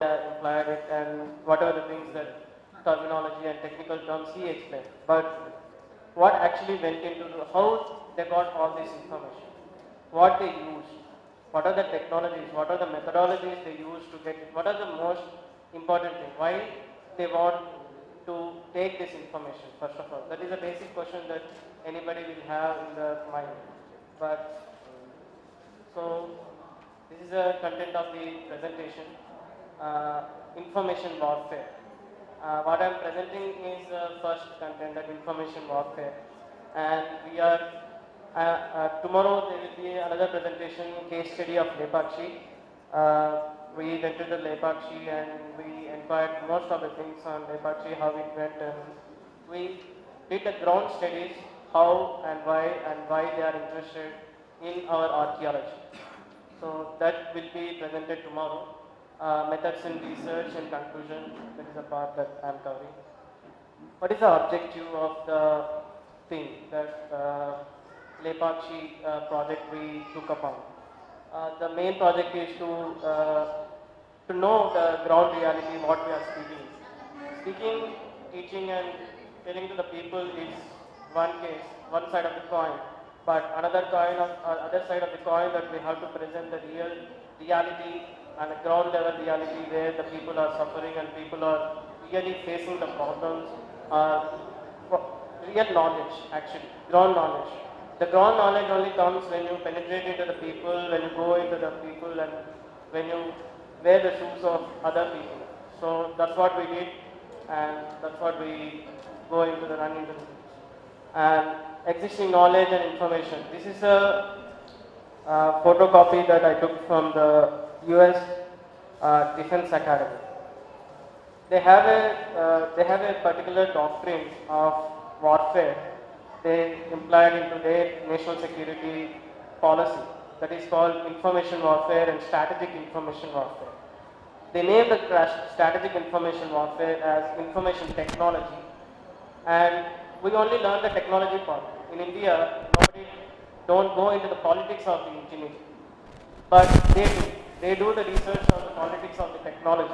implied it and whatever the things that terminology and technical terms he explained. But what actually went into how they got all this information, what they used, what are the technologies, what are the methodologies they use to get it, what are the most important thing, why they want to take this information first of all. That is a basic question that anybody will have in their mind. But so this is the content of the presentation, information warfare. What I am presenting is the first content, that information warfare. And we are, tomorrow there will be another presentation, case study of Lepakshi. We went to the Lepakshi and we inquired most of the things on Lepakshi, how it went, and we did the ground studies, how and why they are interested in our archaeology. So that will be presented tomorrow. Methods in research and conclusion, that is a part that I am covering. What is the objective of the thing that Lepakshi project we took upon? The main project is to know the ground reality, what we are speaking. Speaking, teaching and telling to the people is one case, one side of the coin. But another coin, other side of the coin, that we have to present the real reality and a ground level reality where the people are suffering and people are really facing the problems. Real knowledge, actually, ground knowledge. The ground knowledge only comes when you penetrate into the people, when you go into the people, and when you wear the shoes of other people. So that's what we did, and that's what we go into the running into the and existing knowledge and information. This is a photocopy that I took from the US Defense Academy. They have a particular doctrine of warfare they implied into their national security policy, that is called information warfare and strategic information warfare. They named the strategic information warfare as information technology, and we only learn the technology part. In India, nobody don't go into the politics of the engineering, but they do. They do the research on the politics of the technology.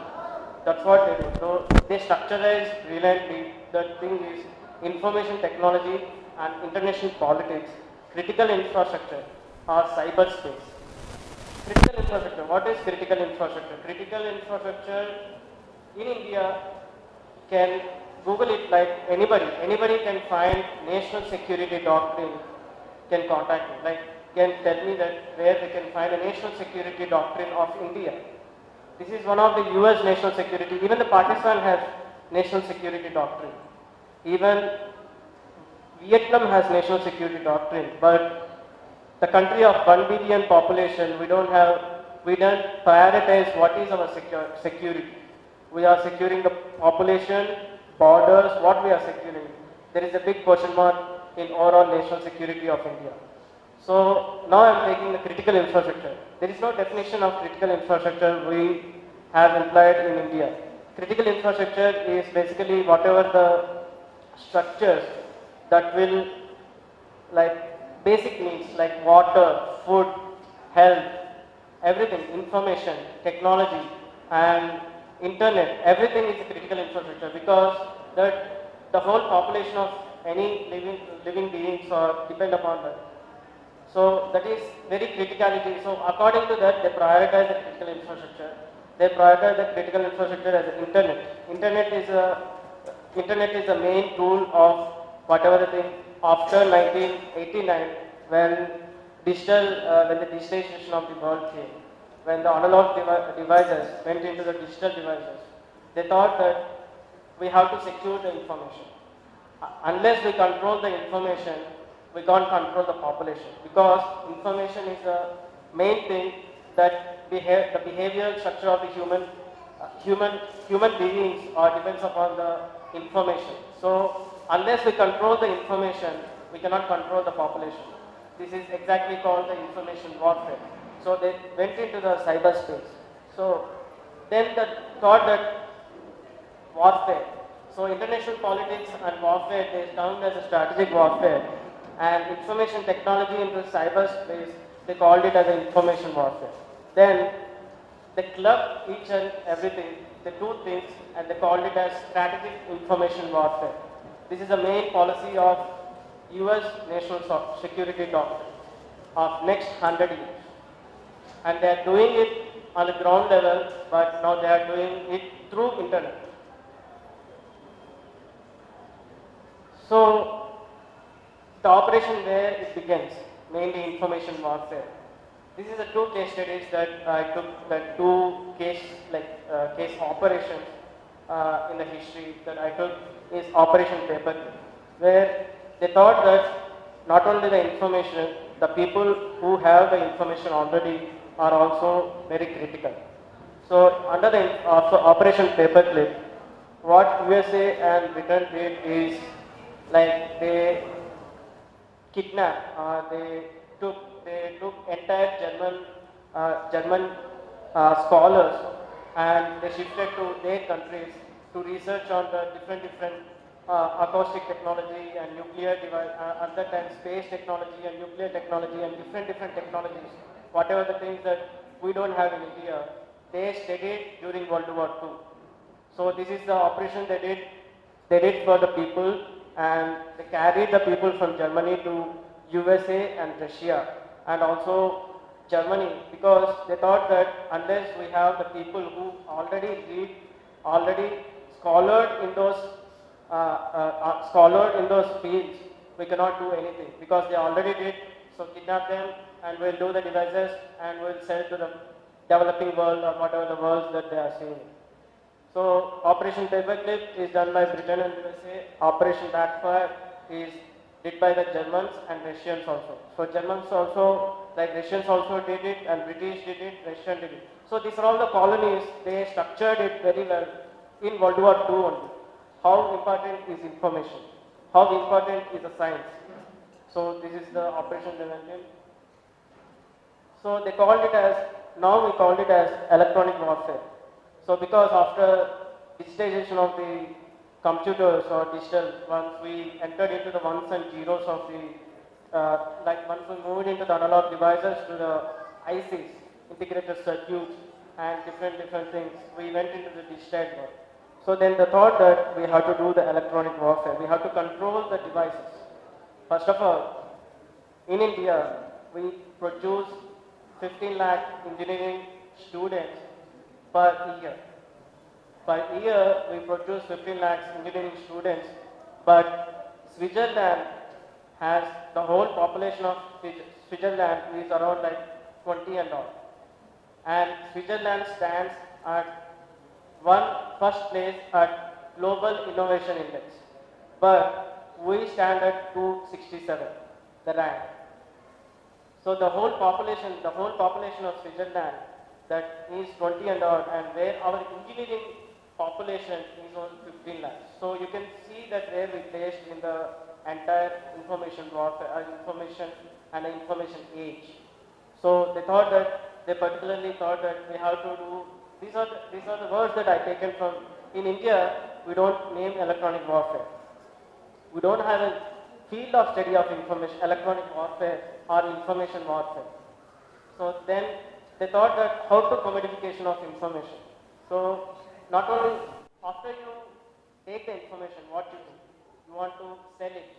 That's what they do. So they structurize brilliantly. The thing is information technology and international politics, critical infrastructure or cyberspace. Critical infrastructure. What is critical infrastructure? Critical infrastructure in India can Google it like anybody. Anybody can find national security doctrine, can contact me. Like can tell me that where they can find a national security doctrine of India. This is one of the US national security. Even the Pakistan has national security doctrine. Even Vietnam has national security doctrine. But the country of 1 billion population, we don't prioritize what is our security. We are securing the population, borders, what we are securing. There is a big question mark in overall national security of India. So now I am taking the critical infrastructure. There is no definition of critical infrastructure we have implied in India. Critical infrastructure is basically whatever the structures that will, like basic needs like water, food, health, everything, information, technology and internet, everything is a critical infrastructure, because the whole population of any living beings are depend upon that. So that is very criticality. So according to that, they prioritize the critical infrastructure. They prioritize the critical infrastructure as the internet. Internet is the main tool of whatever the thing after 1989, when the digitalization of the world came, when the analog devices went into the digital devices. They thought that we have to secure the information. Unless we control the information, we can't control the population, because information is the main thing that the behavioral structure of the human beings depends upon the information. So unless we control the information, we cannot control the population. This is exactly called the information warfare. So they went into the cyberspace. So then the thought that warfare. So international politics and warfare, they termed as a strategic warfare, and information technology into cyberspace, they called it as an information warfare. Then they clubbed each and everything, the two things, and they called it as strategic information warfare. This is the main policy of US national security doctrine of next 100 years. And they are doing it on the ground level, but now they are doing it through internet. So the operation where it begins, mainly information warfare. This is the two case studies that I took, that two case operations in the history that I took is Operation Paperclip, where they thought that not only the information, the people who have the information already are also very critical. So under the Operation Paperclip, what USA and Britain did is like they kidnapped, they took entire German scholars and they shifted to their countries to research on the different acoustic technology and nuclear device, at that time space technology and nuclear technology and different technologies, whatever the things that we don't have in India, they studied during World War II. So this is the operation they did for the people, and they carried the people from Germany to USA and Russia and also Germany, because they thought that unless we have the people who already scholared in those fields, we cannot do anything because they already did. So kidnap them and we'll do the devices and we'll sell to the developing world or whatever the worlds that they are seeing. So Operation Paperclip is done by Britain and USA. Operation Backfire is did by the Germans and Russians also. So Germans also, like Russians also did it, and British did it, Russian did it. So these are all the colonies, they structured it very well in World War II only. How important is information? How important is the science? So this is the operation they went in. So they called it as, now we called it as electronic warfare. So because after digitization of the computers or digital, once we entered into the ones and zeros of the, once we moved into the analog devices to the ICs, integrated circuits and different things, we went into the digitized world. So then the thought that we have to do the electronic warfare, we have to control the devices. First of all, in India, we produce 15 lakh engineering students per year. Per year, we produce 15 lakhs engineering students, but Switzerland has the whole population of Switzerland is around like 20 and all. And Switzerland stands at first place at Global Innovation Index. But we stand at 267, the rank. So the whole population of Switzerland that is 20 and odd, and where our engineering population is on 15 lakhs. So you can see that where we placed in the entire information warfare, information and information age. So they particularly thought that we have to do, these are the words that I taken from, in India, we don't name electronic warfare. We don't have a field of study of information, electronic warfare or information warfare. So then they thought that how to commodification of information. So not only after you take the information, what you do, you want to sell it,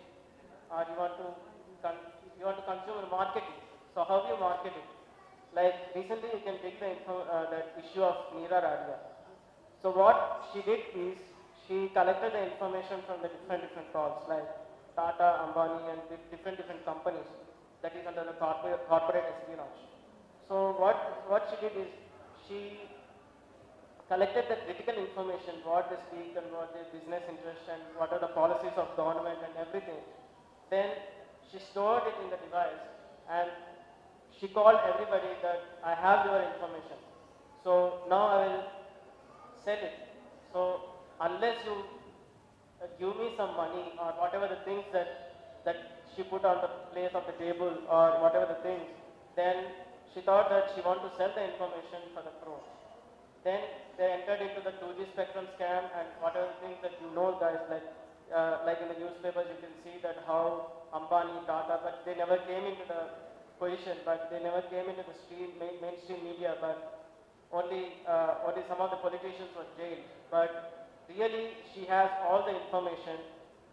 or you want to consume and market it. So how do you market it? Like recently, you can take that issue of Neera Radia. So what she did is she collected the information from the different calls like Tata, Ambani, and different companies that is under the corporate espionage. So what she did is she collected the critical information, what they speak and what their business interests and what are the policies of government and everything. Then she stored it in the device and she called everybody that I have your information. So now I will sell it. So unless you give me some money or whatever the things that she put on the place of the table or whatever the things, then she thought that she wanted to sell the information for the crores. Then they entered into the 2G spectrum scam and whatever things that you know guys, like in the newspapers you can see that how Ambani, Tata, but they never came into the position, but they never came into the mainstream media, but only some of the politicians were jailed, but really she has all the information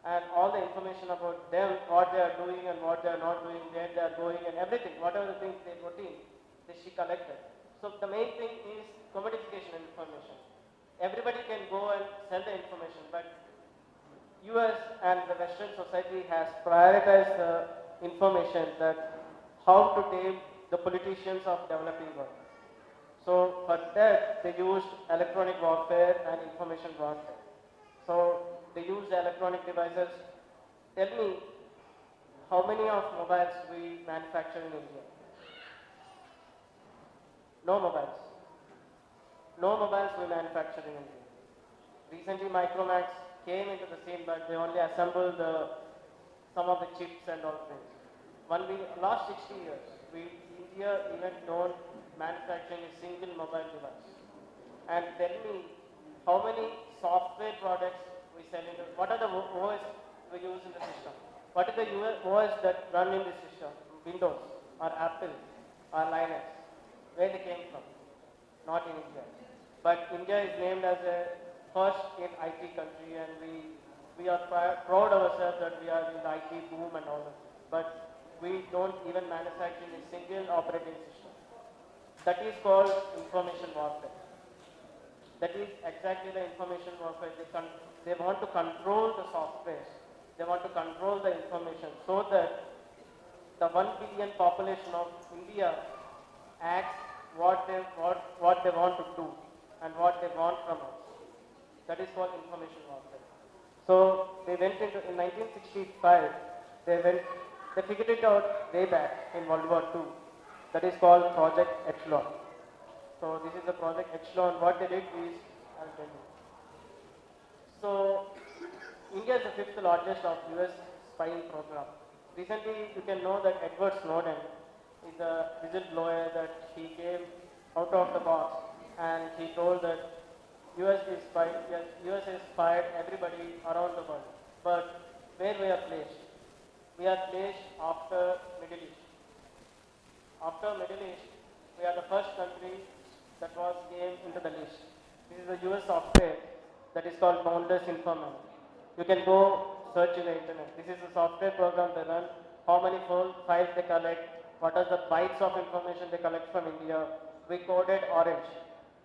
and all the information about them, what they are doing and what they are not doing, where they are going and everything, whatever the things they routine, that she collected. So the main thing is commodification of information. Everybody can go and sell the information, but US and the Western society has prioritized the information that how to tame the politicians of developing world. So for that, they used electronic warfare and information warfare. So they used electronic devices. Tell me, how many of mobiles we manufacture in India? No mobiles. No mobiles we manufacture in India. Recently, Micromax came into the scene, but they only assembled some of the chips and all things. Last 60 years, India even don't manufacturing a single mobile device. And tell me, how many software products we sell into, what are the OS we use in the system? What is the OS that run in the system? Windows or Apple or Linux? Where they came from? Not in India. But India is named as a first in IT country, and we are proud ourselves that we are in the IT boom and all that. But we don't even manufacture a single operating system. That is called information warfare. That is exactly the information warfare. They want to control the softwares. They want to control the information so that the 1 billion population of India acts what they want to do and what they want from us. That is called information warfare. So they went into, in 1965, they figured it out way back in World War II. That is called Project Echelon. So this is the Project Echelon. What they did is, I'll tell you. So India is the fifth largest of US spying program. Recently, you can know that Edward Snowden is a whistleblower, that he came out of the box and he told that US has spied everybody around the world. But where we are placed? We are placed after Middle East. After Middle East, we are the first country that was came into the list. This is a US software that is called Boundless Informant. You can go search in the internet. This is a software program they run, how many files they collect, what are the bytes of information they collect from India. We coded orange.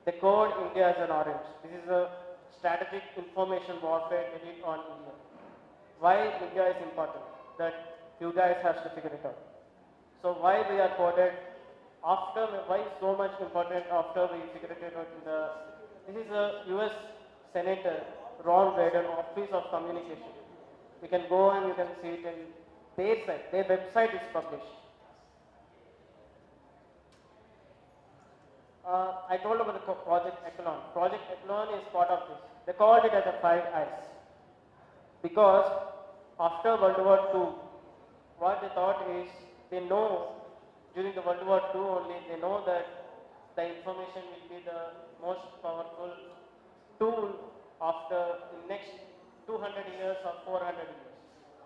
They code India as an orange. This is a strategic information warfare they did on India. Why India is important? That you guys have to figure it out. So why we are coded after, why so much important after we figured it out in the, this is a US Senator, Ron Veda, Office of Communication. You can go and you can see it in their site, their website is published. I told about the Project Echelon. Project Echelon is part of this. They called it as a 5 Eyes. Because after World War II, what they thought is, they know during the World War II only, they know that the information will be the most powerful tool after the next 200 years or 400 years.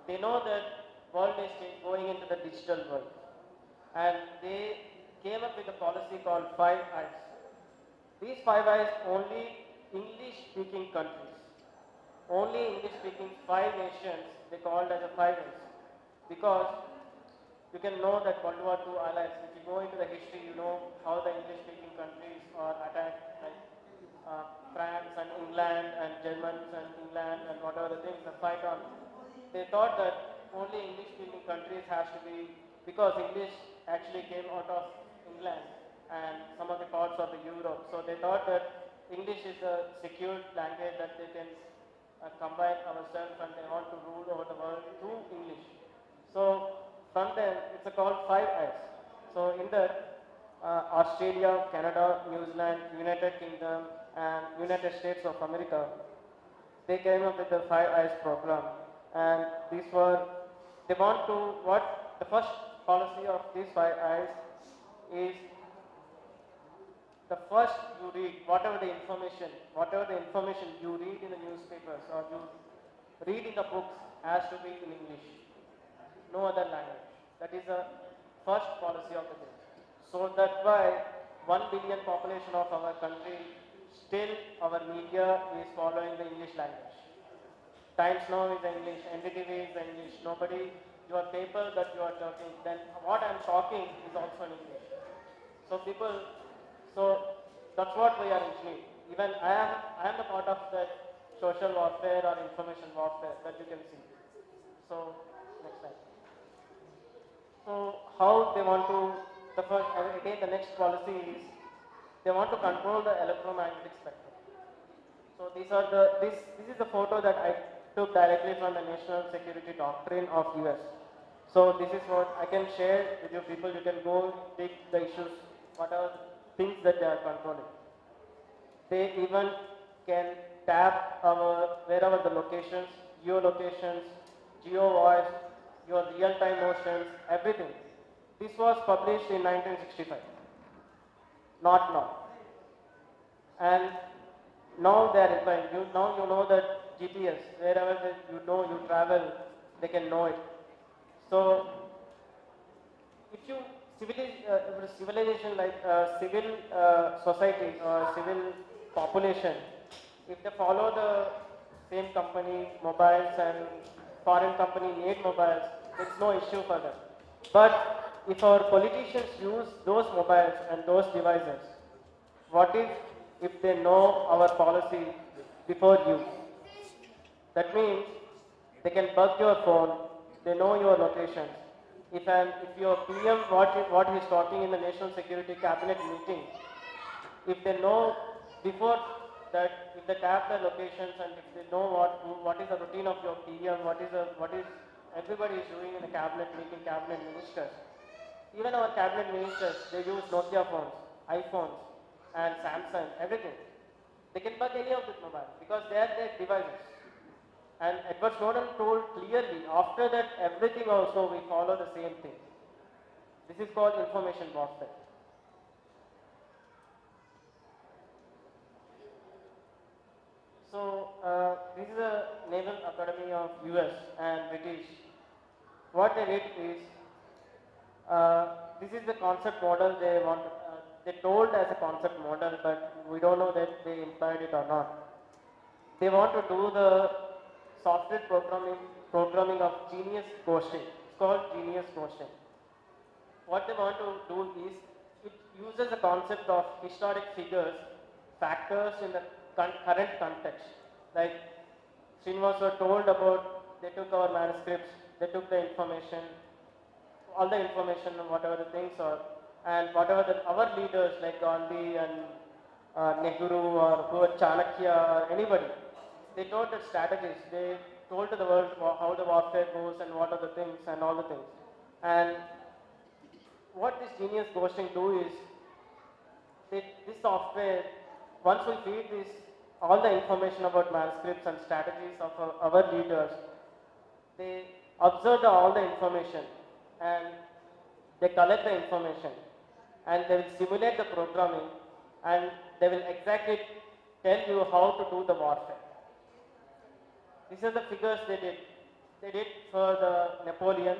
They know that world is going into the digital world. And they came up with a policy called 5 Eyes. These 5 Eyes only English-speaking countries. Only English-speaking 5 nations they called as a 5 Eyes. Because you can know that World War II allies, if you go into the history, you know how the English-speaking countries are attacked, like France and England and Germans and England and whatever the things, the fight on. They thought that only English-speaking countries has to be, because English actually came out of England and some of the parts of the Europe. So they thought that English is a secured language that they can combine ourselves, and they want to rule over the world through English. So from them, it's called 5 Eyes. So in that, Australia, Canada, New Zealand, United Kingdom, and United States of America, they came up with the 5 Eyes program. And these were, they want to, what the first policy of these 5 Eyes is, the first you read, whatever the information you read in the newspapers or you read in the books has to be in English, no other language. That is the first policy of the day. So that's why 1 billion population of our country, still our media is following the English language. Times Now is English, NDTV is English, nobody, your paper that you are talking, then what I am talking is also in English. So people, so that's what we are engineering. Even I am the part of that social warfare or information warfare that you can see. So, next slide. So how they want to, the first, again the next policy is, they want to control the electromagnetic spectrum. So this is the photo that I took directly from the National Security Doctrine of US. So this is what I can share with you people. You can go take the issues, what are things that they are controlling. They even can tap wherever the locations, geolocations, geo voice, your real-time motions, everything. This was published in 1965, not now. And now they are implying, now you know that GPS, wherever you travel, they can know it. So, if you civilization like civil society or civil population, if they follow the same company mobiles and foreign company made mobiles, it's no issue for them. But if our politicians use those mobiles and those devices, what if they know our policy before you? That means they can bug your phone, they know your locations. If your PM what he's talking in the National Security Cabinet meeting, if they know before that, if they tap the locations and if they know what is the routine of your PM, what is everybody is doing in the cabinet meeting, cabinet ministers. Even our cabinet ministers, they use Nokia phones, iPhones, and Samsung, everything. They can bug any of this mobile because they are their devices. And Edward Snowden told clearly, after that everything also we follow the same thing. This is called information warfare. So this is a Naval Academy of US and British. What they did is, this is the concept model they told as a concept model, but we don't know that they implied it or not. They want to do the software programming of genius quotient. It's called genius quotient. What they want to do is, it uses the concept of historic figures, factors in the current context. Like Srinivas told about, they took our manuscripts, they took the information, all the information, whatever the things are, and whatever our leaders like Gandhi and Nehru or who are Chanakya or anybody, they told the strategies, they told to the world how the warfare goes and what are the things and all the things. And what this genius ghosting do is, this software, once we feed this, all the information about manuscripts and strategies of our leaders, they observe all the information and they collect the information and they will simulate the programming and they will exactly tell you how to do the warfare. These are the figures they did. They did for the Napoleon,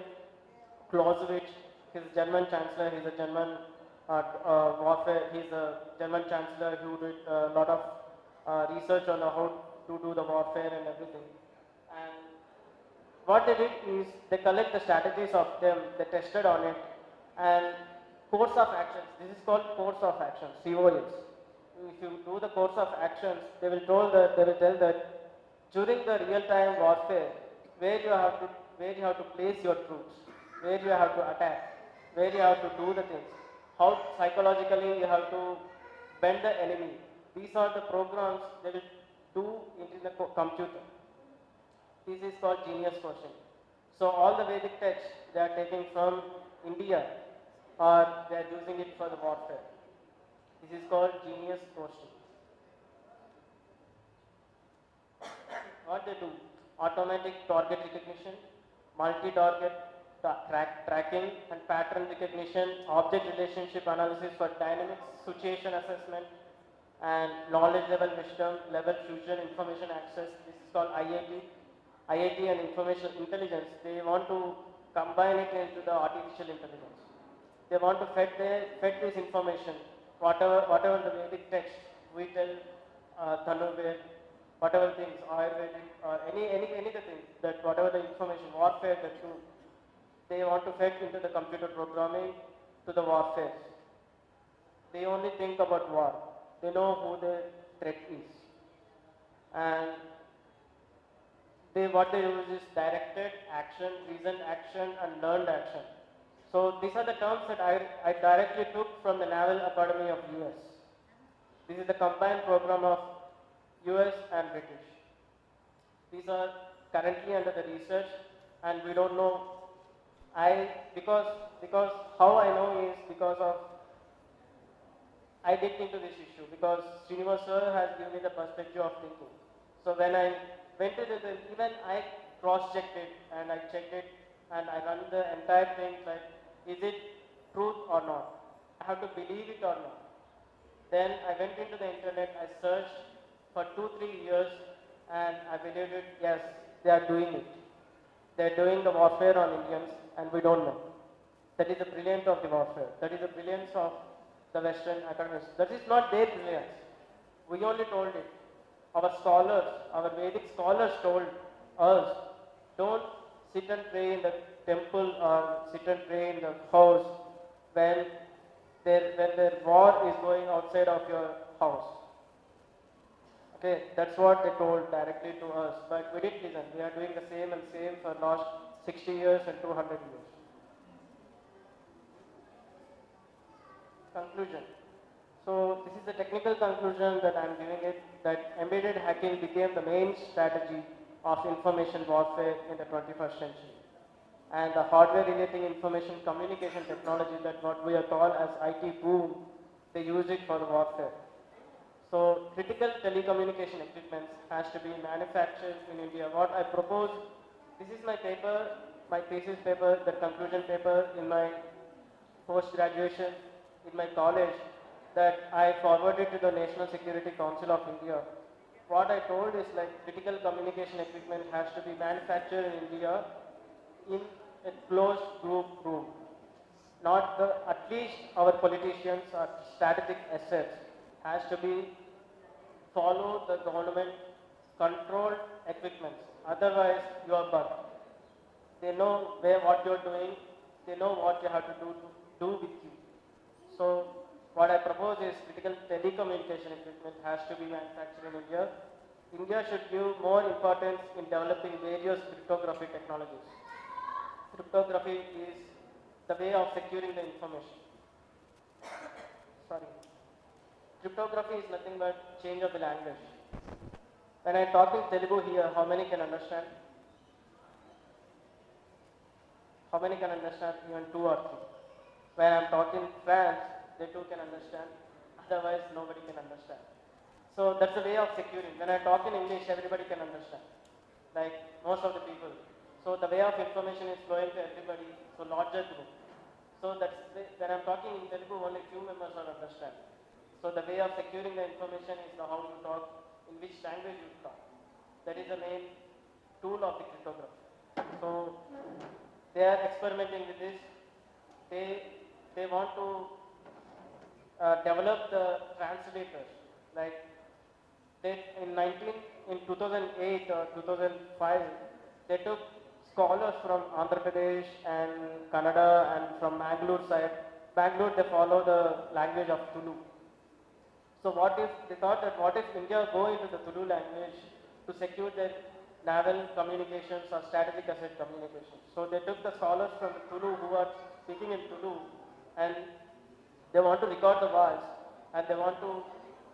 Clausewitz, his German chancellor, he's a German warfare, he's a German chancellor who did a lot of research on how to do the warfare and everything. And what they did is, they collect the strategies of them, they tested on it, and course of actions, this is called course of actions, COAs. If you do the course of actions, they will tell that during the real-time warfare, where you have to place your troops, where you have to attack, where you have to do the things, how psychologically you have to bend the enemy. These are the programs they will do in the computer. This is called genius quotient. So all the Vedic texts they are taking from India or they are using it for the warfare. This is called genius quotient. What they do? Automatic target recognition, multi-target tracking and pattern recognition, object relationship analysis for dynamic situation assessment, and knowledge level wisdom, level fusion, information access. This is called IIT and information intelligence. They want to combine it into the artificial intelligence. They want to fed this information whatever the Vedic text we tell Dhanuved, whatever things, Ayurvedic, any of the things, that whatever the information, warfare that do, they want to fit into the computer programming to the warfare. They only think about war. They know who the threat is. And what they use is directed action, reasoned action, and learned action. So these are the terms that I directly took from the Naval Academy of US. This is the combined program of US and British. These are currently under the research, and we don't know. Because how I know is because of I digged into this issue, because Srinivas sir has given me the perspective of thinking. So when I went to even I cross-checked it and I checked it and I run the entire thing like, is it truth or not? I have to believe it or not. Then I went into the internet, I searched for 2-3 years and I believed it, yes, they are doing it. They are doing the warfare on Indians and we don't know. That is the brilliance of the warfare. That is the brilliance of the Western academics. That is not their brilliance. We only told it. Our scholars, our Vedic scholars told us, don't sit and pray in the temple or sit and pray in the house when their war is going outside of your house. Okay, that's what they told directly to us. But we didn't listen. We are doing the same and same for last 60 years and 200 years. Conclusion. So this is the technical conclusion that I am giving it, that embedded hacking became the main strategy of information warfare in the 21st century. And the hardware relating information communication technology, that what we are called as IT boom, they use it for the warfare. So critical telecommunication equipment has to be manufactured in India. What I propose, this is my paper, my thesis paper, the conclusion paper in my post-graduation in my college, that I forwarded to the National Security Council of India. What I told is like critical communication equipment has to be manufactured in India in a closed group room. Not at least our politicians or strategic assets has to be follow the government controlled equipment. Otherwise you are bugged. They know what you are doing, they know what you have to do with you. So what I propose is critical telecommunication equipment has to be manufactured in India. India should give more importance in developing various cryptography technologies. Cryptography is the way of securing the information. Sorry. Cryptography is nothing but change of the language. When I talk in Telugu here, how many can understand? How many can understand? Even 2 or 3. When I am talking French, they too can understand. Otherwise, nobody can understand. So that's the way of securing. When I talk in English, everybody can understand. Like most of the people. So the way of information is flowing to everybody. So larger group. So when I'm talking in Telugu, only few members will understand. So the way of securing the information is how you talk, in which language you talk. That is the main tool of the cryptography. So they are experimenting with this. They want to develop the translators. Like in 2008 or 2005, they took scholars from Andhra Pradesh and Kannada and from Bangalore side. Bangalore, they follow the language of Tulu. So they thought that what if India go into the Tulu language to secure their naval communications or strategic asset communications. So they took the scholars from Tulu who are speaking in Tulu and they want to record the voice and they want to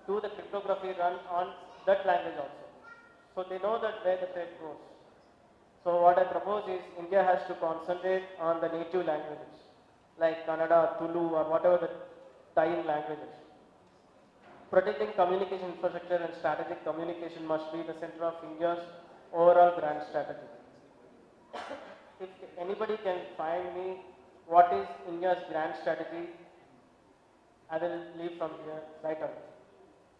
do the cryptography run on that language also. So they know that where the threat goes. So what I propose is India has to concentrate on the native languages like Kannada, Tulu or whatever the dying languages. Protecting communication infrastructure and strategic communication must be the center of India's overall grand strategy. If anybody can find me what is India's grand strategy, I will leave from here right away.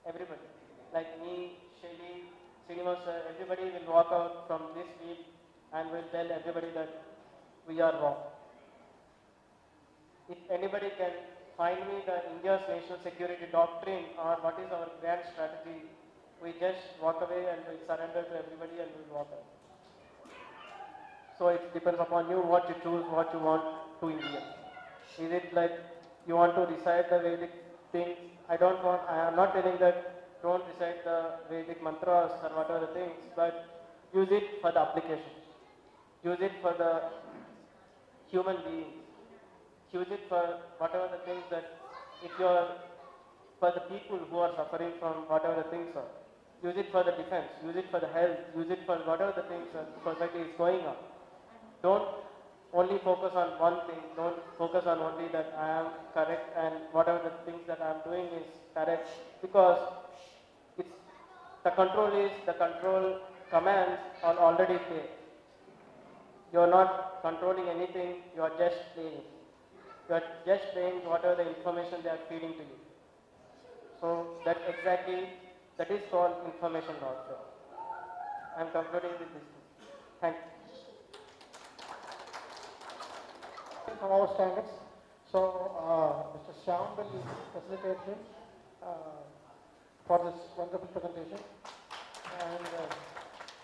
Everybody, like me, Shri, Srinivas, everybody will walk out from this field and will tell everybody that we are wrong. If anybody can finally the India's national security doctrine or what is our grand strategy, we just walk away and we surrender to everybody and we walk away. So it depends upon you what you choose, what you want to India. Is it like you want to recite the Vedic things? I am not telling that don't recite the Vedic mantras or whatever the things, but use it for the application. Use it for the human beings. Use it for whatever the things that if you are for the people who are suffering from whatever the things are. Use it for the defense, use it for the health, use it for whatever the things that society is going on. Don't only focus on one thing, don't focus on only that I am correct and whatever the things that I am doing is correct, because it's the control commands are already there. You are not controlling anything, you are just playing. You are just playing whatever the information they are feeding to you. So that is called information warfare. I am concluding with this. Thank you. From our standards. So, Mr. Shyam will facilitate him for this wonderful presentation. And